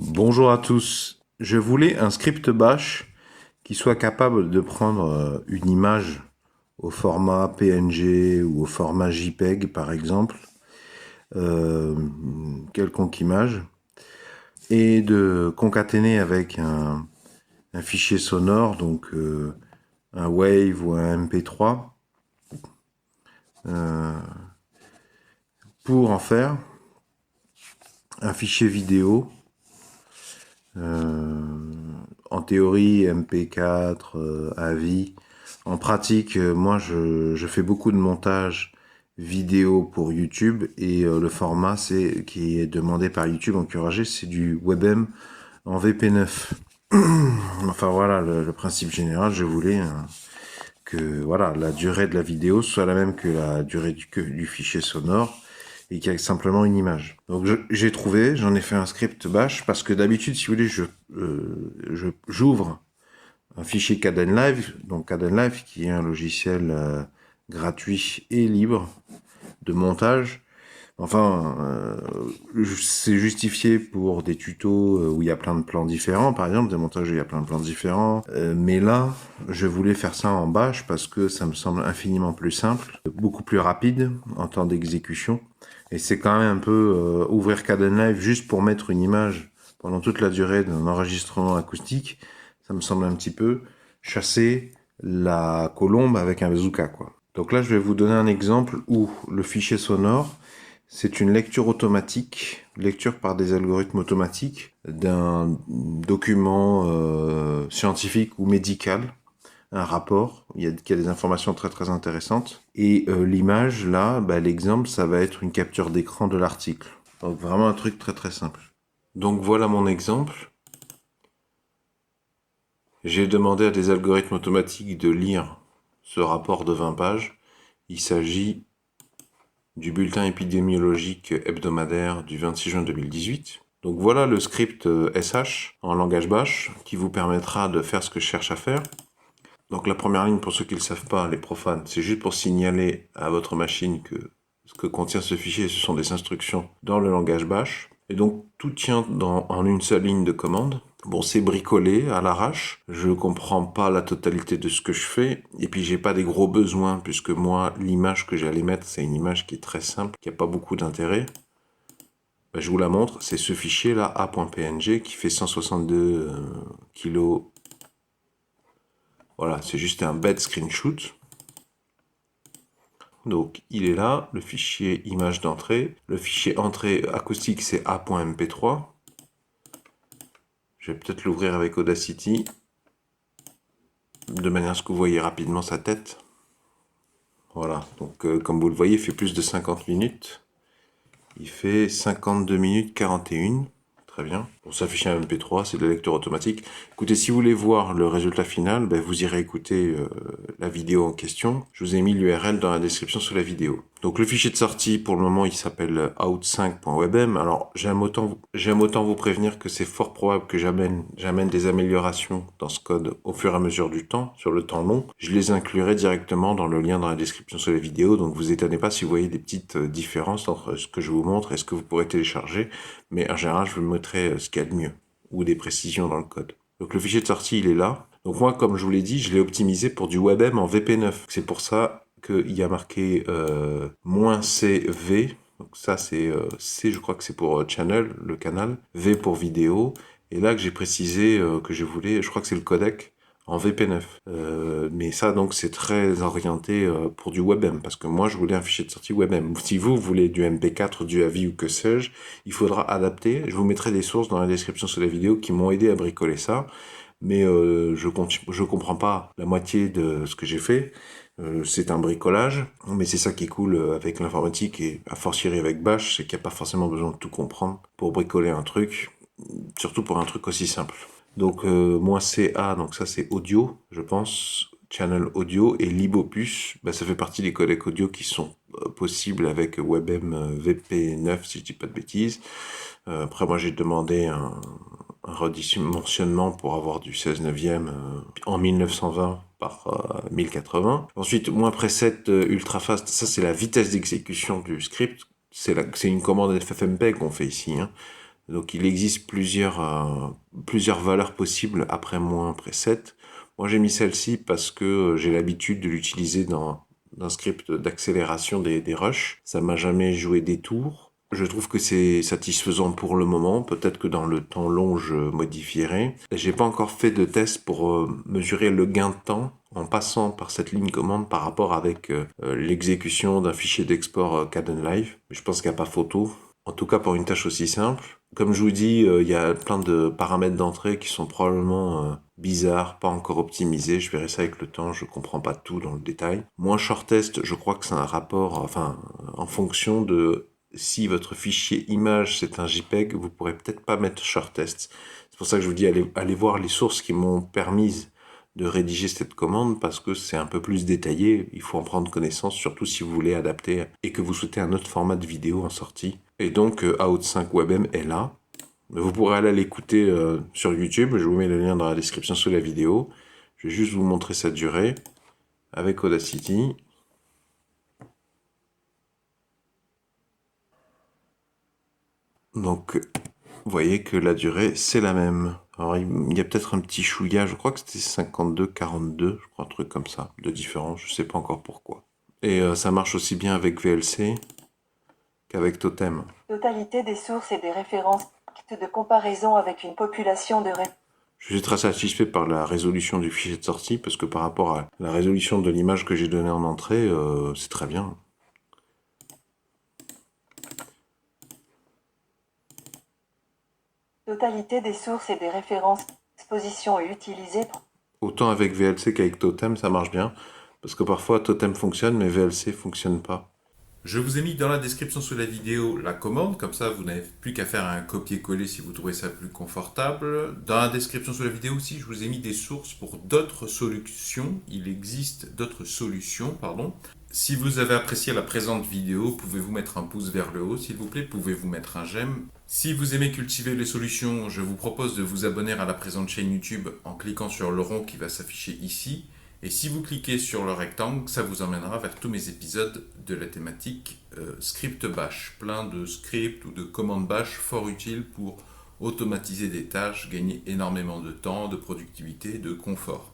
Bonjour à tous. Je voulais un script bash qui soit capable de prendre une image au format PNG ou au format JPEG par exemple, quelconque image, et de concaténer avec un fichier sonore, donc un Wave ou un MP3, pour en faire un fichier vidéo. En théorie, MP4, AVI. En pratique, moi, je fais beaucoup de montage vidéo pour YouTube et le format qui est demandé par YouTube, encouragé, c'est du WebM en VP9. Enfin voilà, le principe général, je voulais que voilà, la durée de la vidéo soit la même que la durée du fichier sonore et qu'il y a simplement une image. Donc j'ai trouvé, j'en ai fait un script bash parce que d'habitude, si vous voulez, j'ouvre un fichier Kdenlive, donc Kdenlive qui est un logiciel gratuit et libre de montage. Enfin, c'est justifié pour des tutos où il y a plein de plans différents, par exemple, des montages où il y a plein de plans différents. Mais là, je voulais faire ça en bash parce que ça me semble infiniment plus simple, beaucoup plus rapide en temps d'exécution. Et c'est quand même un peu ouvrir Kdenlive juste pour mettre une image pendant toute la durée d'un enregistrement acoustique. Ça me semble un petit peu chasser la colombe avec un bazooka, quoi. Donc là, je vais vous donner un exemple où le fichier sonore, c'est une lecture automatique, lecture par des algorithmes automatiques d'un document scientifique ou médical, un rapport, qui a des informations très très intéressantes. Et l'image, là, l'exemple, ça va être une capture d'écran de l'article. Donc vraiment un truc très très simple. Donc voilà mon exemple. J'ai demandé à des algorithmes automatiques de lire ce rapport de 20 pages. Il s'agit du bulletin épidémiologique hebdomadaire du 26 juin 2018. Donc voilà le script SH en langage bash qui vous permettra de faire ce que je cherche à faire. Donc la première ligne, pour ceux qui ne le savent pas, les profanes, c'est juste pour signaler à votre machine que ce que contient ce fichier, ce sont des instructions dans le langage bash. Et donc tout tient en une seule ligne de commande. Bon, c'est bricolé à l'arrache. Je comprends pas la totalité de ce que je fais. Et puis, j'ai pas des gros besoins, puisque moi, l'image que j'allais mettre, c'est une image qui est très simple, qui a pas beaucoup d'intérêt. Je vous la montre. C'est ce fichier-là, a.png, qui fait 162 kilos. Voilà, c'est juste un bête screenshot. Donc, il est là, le fichier image d'entrée. Le fichier entrée acoustique, c'est a.mp3. Je vais peut-être l'ouvrir avec Audacity, de manière à ce que vous voyez rapidement sa tête. Voilà, donc comme vous le voyez, il fait plus de 50 minutes. Il fait 52 minutes 41. Très bien. Pour s'afficher un MP3, c'est de la lecture automatique. Écoutez, si vous voulez voir le résultat final, vous irez écouter la vidéo en question. Je vous ai mis l'URL dans la description sous la vidéo. Donc le fichier de sortie, pour le moment, il s'appelle out5.webm. Alors j'aime autant vous prévenir que c'est fort probable que j'amène des améliorations dans ce code au fur et à mesure du temps, sur le temps long. Je les inclurai directement dans le lien dans la description sous la vidéo. Donc vous étonnez pas si vous voyez des petites différences entre ce que je vous montre et ce que vous pourrez télécharger. Mais en général, je vous mettrai ce qu'il y a de mieux, ou des précisions dans le code. Donc le fichier de sortie, il est là. Donc moi, comme je vous l'ai dit, je l'ai optimisé pour du WebM en VP9. C'est pour ça qu'il y a marqué -CV. Donc ça, c'est C, je crois que c'est pour channel, le canal. V pour vidéo. Et là que j'ai précisé que je voulais, je crois que c'est le codec en VP9. Mais ça, donc, c'est très orienté pour du WebM, parce que moi, je voulais un fichier de sortie WebM. Si vous voulez du MP4, du AVI ou que sais-je, il faudra adapter. Je vous mettrai des sources dans la description sous la vidéo qui m'ont aidé à bricoler ça, mais je comprends pas la moitié de ce que j'ai fait. C'est un bricolage, mais c'est ça qui est cool avec l'informatique et a fortiori avec Bash, c'est qu'il n'y a pas forcément besoin de tout comprendre pour bricoler un truc, surtout pour un truc aussi simple. Donc moi CA, donc ça c'est audio, je pense, channel audio, et libopus, ça fait partie des codecs audio qui sont possibles avec WebM VP9 si je dis pas de bêtises. Après moi j'ai demandé un redimensionnement pour avoir du 16 neuvième en 1920 par 1080. Ensuite, moins preset ultra fast, ça c'est la vitesse d'exécution du script. C'est une commande FFmpeg qu'on fait ici. Hein. Donc il existe plusieurs valeurs possibles, après moins, après 7. Moi j'ai mis celle-ci parce que j'ai l'habitude de l'utiliser dans un script d'accélération des rushs. Ça m'a jamais joué des tours. Je trouve que c'est satisfaisant pour le moment. Peut-être que dans le temps long, je modifierai. J'ai pas encore fait de test pour mesurer le gain de temps en passant par cette ligne commande par rapport avec l'exécution d'un fichier d'export Kdenlive. Je pense qu'il n'y a pas photo. En tout cas, pour une tâche aussi simple. Comme je vous dis, il y a plein de paramètres d'entrée qui sont probablement bizarres, pas encore optimisés. Je verrai ça avec le temps, je comprends pas tout dans le détail. Moins short test, je crois que c'est un rapport, enfin, en fonction de si votre fichier image c'est un JPEG, vous pourrez peut-être pas mettre short test. C'est pour ça que je vous dis, allez voir les sources qui m'ont permis de rédiger cette commande parce que c'est un peu plus détaillé, il faut en prendre connaissance, surtout si vous voulez adapter et que vous souhaitez un autre format de vidéo en sortie. Et donc Out5 WebM est là. Vous pourrez aller l'écouter sur YouTube, je vous mets le lien dans la description sous la vidéo. Je vais juste vous montrer sa durée avec Audacity. Donc vous voyez que la durée c'est la même. Alors il y a peut-être un petit chouïa, je crois que c'était 52-42, je crois un truc comme ça, de différence, je sais pas encore pourquoi. Et ça marche aussi bien avec VLC qu'avec Totem. Totalité des sources et des références. Acte de comparaison avec une population de Je suis très satisfait par la résolution du fichier de sortie parce que par rapport à la résolution de l'image que j'ai donnée en entrée, c'est très bien. Totalité des sources et des références. Exposition est utilisée. Autant avec VLC qu'avec Totem, ça marche bien. Parce que parfois Totem fonctionne, mais VLC fonctionne pas. Je vous ai mis dans la description sous la vidéo la commande, comme ça vous n'avez plus qu'à faire un copier-coller si vous trouvez ça plus confortable. Dans la description sous la vidéo aussi, je vous ai mis des sources pour d'autres solutions. Il existe d'autres solutions, pardon. Si vous avez apprécié la présente vidéo, pouvez-vous mettre un pouce vers le haut, s'il vous plaît, pouvez-vous mettre un j'aime. Si vous aimez cultiver les solutions, je vous propose de vous abonner à la présente chaîne YouTube en cliquant sur le rond qui va s'afficher ici. Et si vous cliquez sur le rectangle, ça vous emmènera vers tous mes épisodes de la thématique script bash. Plein de scripts ou de commandes bash fort utiles pour automatiser des tâches, gagner énormément de temps, de productivité, de confort.